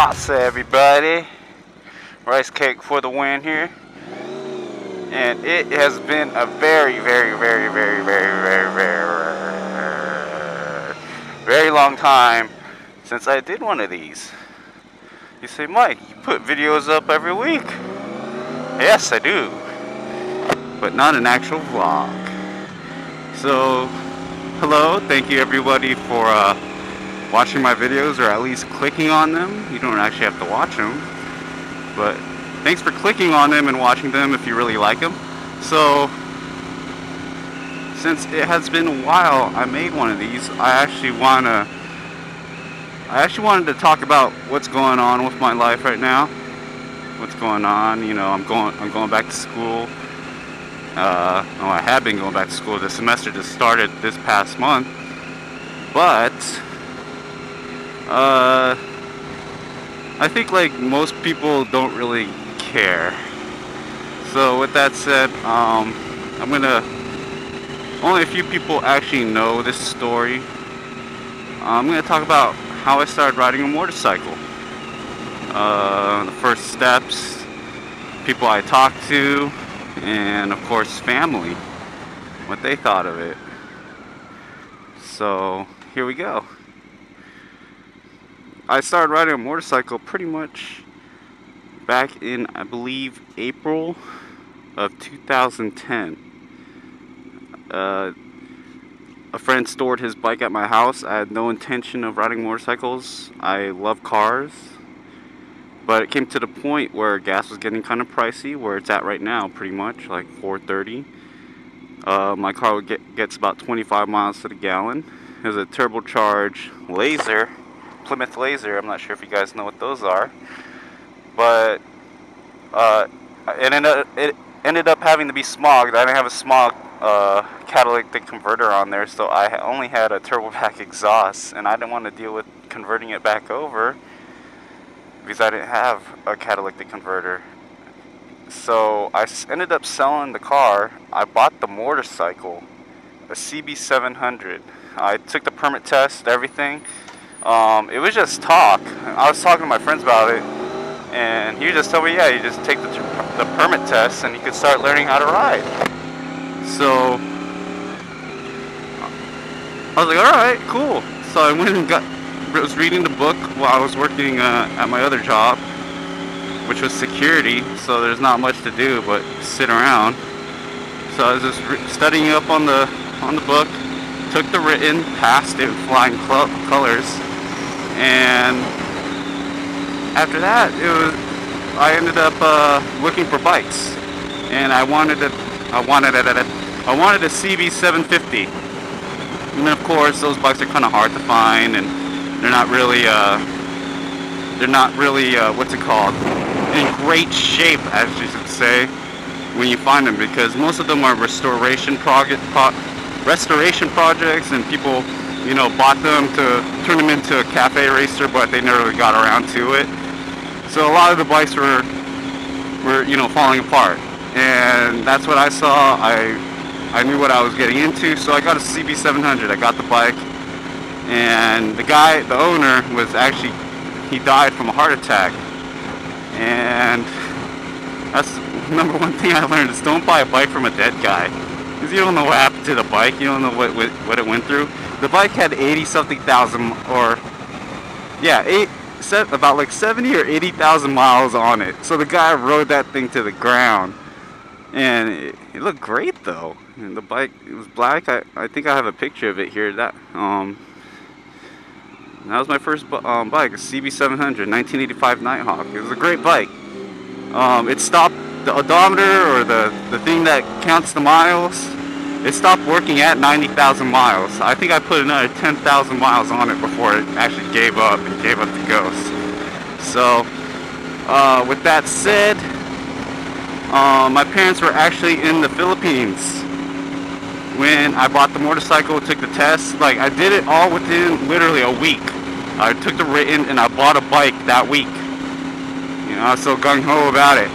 What's everybody? Rice cake for the win here. And it has been a very long time since I did one of these. You say, Mike, you put videos up every week. Yes, I do. But not an actual vlog. So, hello, thank you everybody for watching my videos, or at least clicking on them. You don't actually have to watch them, but thanks for clicking on them and watching them if you really like them. So, since it has been a while I made one of these, I actually wanted to talk about what's going on with my life right now. What's going on? You know, I'm going back to school. I have been going back to school. The semester just started this past month, but I think like most people don't really care. So with that said, only a few people actually know this story. I'm gonna talk about how I started riding a motorcycle. The first steps, people I talked to, and of course family, what they thought of it. So here we go. I started riding a motorcycle pretty much back in, I believe, April of 2010. A friend stored his bike at my house. I had no intention of riding motorcycles. I love cars, but it came to the point where gas was getting kind of pricey, where it's at right now, pretty much like $4.30. My car gets about 25 miles to the gallon. It was a turbocharged Laser, Plymouth Laser. I'm not sure if you guys know what those are, but it ended up having to be smogged. I didn't have a smog catalytic converter on there, so I only had a turbo pack exhaust, and I didn't want to deal with converting it back over because I didn't have a catalytic converter. So I ended up selling the car. I bought the motorcycle, a CB700. I took the permit test, everything. It was just talk. I was talking to my friends about it, and he just told me, yeah, you just take the permit test and you can start learning how to ride. So I was like, alright, cool. So I went and was reading the book while I was working at my other job, which was security, so there's not much to do but sit around. So I was just studying up on the book, took the written, passed it with flying colors, and after that I ended up looking for bikes, and I wanted a CB750. And of course those bikes are kind of hard to find, and they're not really what's it called, in great shape, as you should say, when you find them, because most of them are restoration projects, and people, you know, bought them to turn them into a cafe racer, but they never really got around to it. So a lot of the bikes were you know, falling apart, and that's what I saw. I knew what I was getting into, so I got a CB700. I got the bike, and the owner was actually, he died from a heart attack. And that's the number one thing I learned, is don't buy a bike from a dead guy, because you don't know what happened to the bike. You don't know what it went through. The bike had 80-something thousand, or yeah, about like 70 or 80,000 miles on it. So the guy rode that thing to the ground, and it looked great though. And the bike, it was black. I think I have a picture of it here. That was my first bike, a CB700, 1985 Nighthawk. It was a great bike. It stopped, the odometer, or the thing that counts the miles, it stopped working at 90,000 miles. I think I put another 10,000 miles on it before it actually gave up the ghost. So, with that said, my parents were actually in the Philippines when I bought the motorcycle, took the test. Like, I did it all within literally a week. I took the written and I bought a bike that week. You know, I was so gung-ho about it.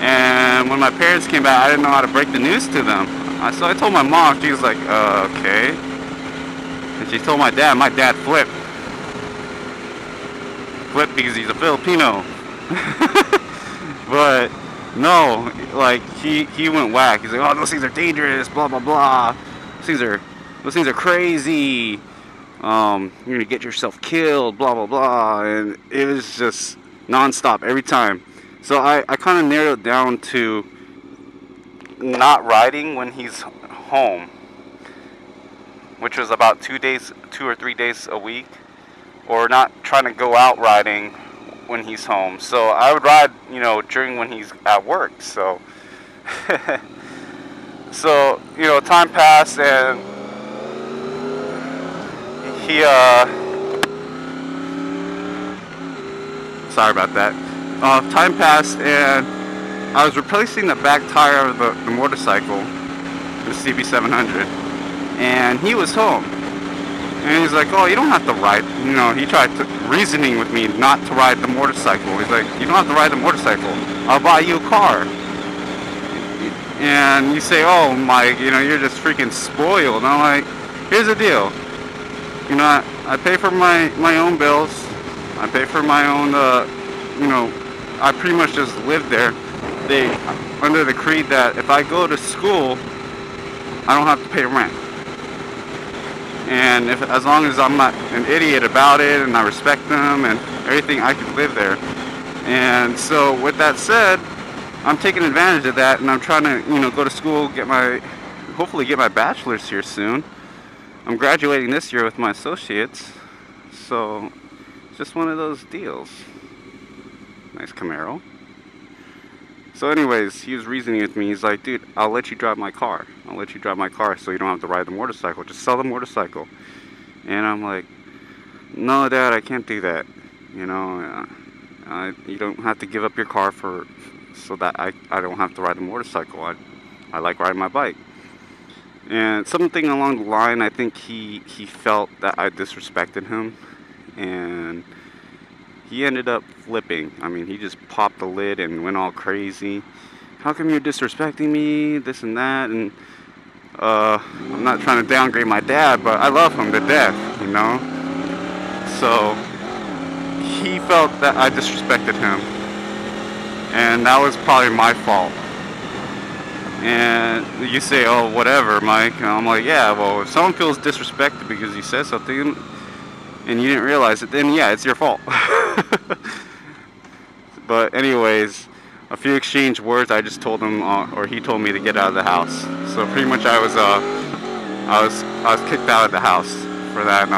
And when my parents came back, I didn't know how to break the news to them. So I told my mom. She was like, okay. And she told my dad. My dad flipped. flip because he's a Filipino. But no, like he went whack. He's like, oh, those things are dangerous, blah blah blah. Those things are crazy. You're gonna get yourself killed, blah blah blah. And it was just non-stop every time. So I kind of narrowed it down to not riding when he's home, which was about 2 or 3 days a week, or not trying to go out riding when he's home. So I would ride, during when he's at work. So so time passed, and he sorry about that. Time passed, and I was replacing the back tire of the motorcycle, the CB700, and he was home. And he's like, oh, you don't have to ride. He tried reasoning with me not to ride the motorcycle. He's like, you don't have to ride the motorcycle. I'll buy you a car. And you say, oh, Mike, you're just freaking spoiled. And I'm like, here's the deal. I pay for my own bills. I pay for my own, I pretty much just live there. They, under the creed that if I go to school, I don't have to pay rent. And as long as I'm not an idiot about it and I respect them and everything, I can live there. And so with that said, I'm taking advantage of that, and I'm trying to, go to school, hopefully get my bachelor's here soon. I'm graduating this year with my associates. So it's just one of those deals. Nice Camaro. So anyways, he was reasoning with me. He's like, dude, I'll let you drive my car. I'll let you drive my car so you don't have to ride the motorcycle. Just sell the motorcycle. And I'm like, no, Dad, I can't do that. You don't have to give up your car so that I don't have to ride the motorcycle. I like riding my bike. And something along the line, I think he felt that I disrespected him. And he ended up flipping. I mean, he just popped the lid and went all crazy. How come you're disrespecting me? This and that. And I'm not trying to downgrade my dad, but I love him to death, So he felt that I disrespected him, and that was probably my fault. And you say, oh, whatever, Mike. And I'm like, yeah, well, if someone feels disrespected because you said something and you didn't realize it, then yeah, it's your fault. But anyways, a few exchanged words. I just told him, or he told me to get out of the house. So pretty much I was kicked out of the house for that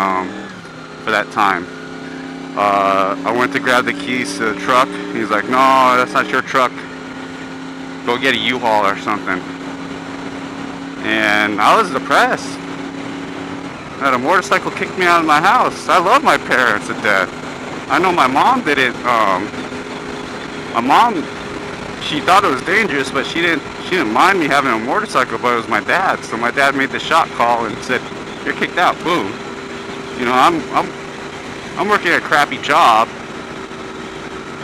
time. I went to grab the keys to the truck. He's like, no, that's not your truck. Go get a U-Haul or something. And I was depressed that a motorcycle kicked me out of my house. I love my parents to death. I know my mom didn't. My mom, she thought it was dangerous, but she didn't mind me having a motorcycle. But it was my dad. So my dad made the shot call and said, "You're kicked out." Boom. I'm working a crappy job.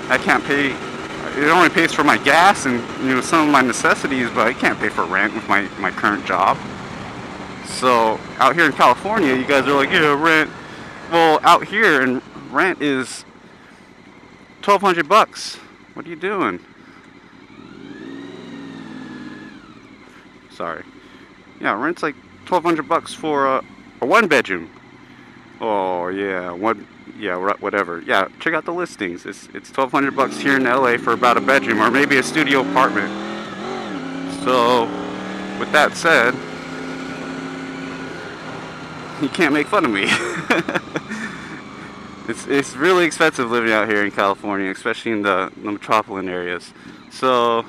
I can't pay. It only pays for my gas and some of my necessities, but I can't pay for rent with my current job. So out here in California, you guys are like, yeah, rent. Well, out here, and rent is $1,200. What are you doing? Sorry. Yeah, rent's like $1,200 for a one bedroom. Oh yeah, whatever. Yeah, check out the listings. It's $1,200 here in LA for about a bedroom, or maybe a studio apartment. So, with that said, you can't make fun of me. It's really expensive living out here in California, especially in the metropolitan areas. So,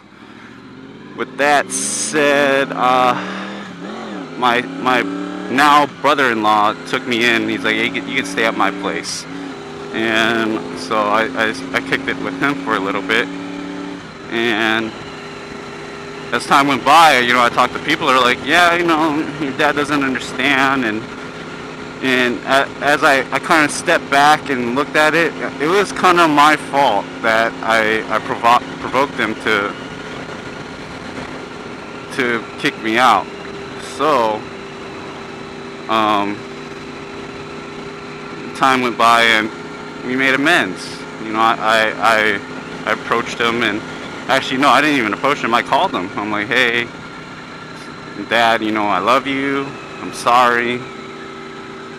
with that said, my now brother-in-law took me in. He's like, hey, you can stay at my place. And so I kicked it with him for a little bit. And as time went by, I talked to people that are like, yeah, your dad doesn't understand. And as I kind of stepped back and looked at it, it was kind of my fault that I provoked them to kick me out. So time went by and we made amends. You know, I approached him, and actually, no, I didn't even approach him. I called him. I'm like, hey, Dad, you know, I love you. I'm sorry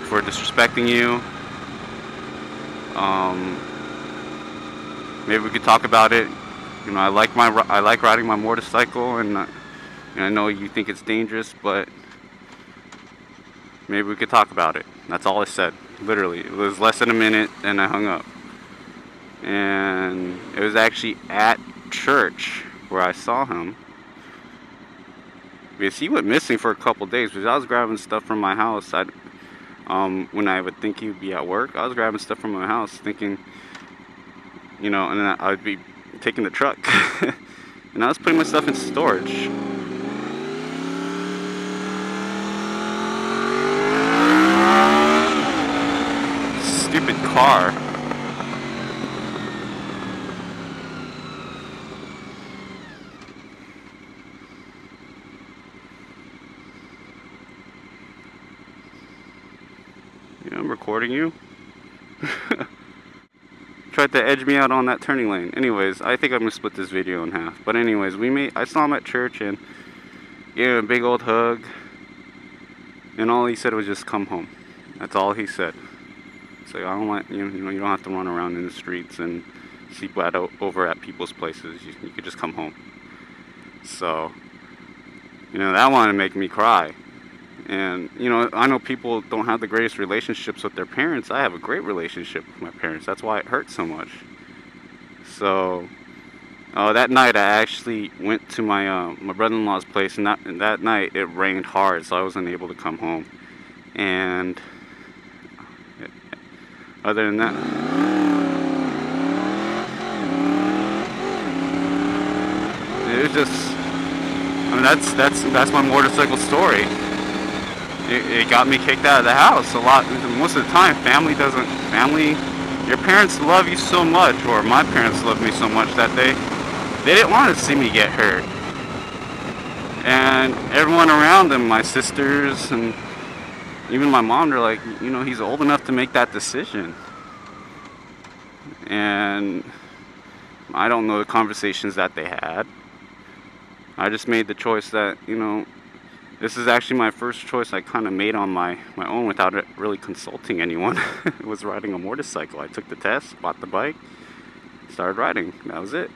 for disrespecting you. Maybe we could talk about it. You know, I like riding my motorcycle, and I know you think it's dangerous, but maybe we could talk about it. That's all I said. Literally, it was less than a minute, and I hung up. And it was actually at church where I saw him, because he went missing for a couple days. Because I was grabbing stuff from my house. When I would think he would be at work, I was grabbing stuff from my house, thinking, you know, and then I would be taking the truck, and I was putting my stuff in storage. Stupid car. Yeah, I'm recording you. Tried to edge me out on that turning lane. Anyways, I think I'm gonna split this video in half. But anyways, I saw him at church and gave him a big old hug. And all he said was just come home. That's all he said. So I don't want you know, you don't have to run around in the streets and sleep over at people's places. You could just come home. So, you know, that wanted to make me cry. And, you know, I know people don't have the greatest relationships with their parents. I have a great relationship with my parents. That's why it hurts so much. So, that night I actually went to my brother-in-law's place, and that night it rained hard, so I wasn't able to come home. And other than that, it was just, I mean, that's my motorcycle story. It got me kicked out of the house a lot. Most of the time, your parents love you so much, or my parents love me so much, that they didn't want to see me get hurt. And everyone around them, my sisters and even my mom, they're like, you know, he's old enough to make that decision. And I don't know the conversations that they had. I just made the choice that, you know, this is actually my first choice I kind of made on my own without really consulting anyone. It was riding a motorcycle. I took the test, bought the bike, started riding. That was it.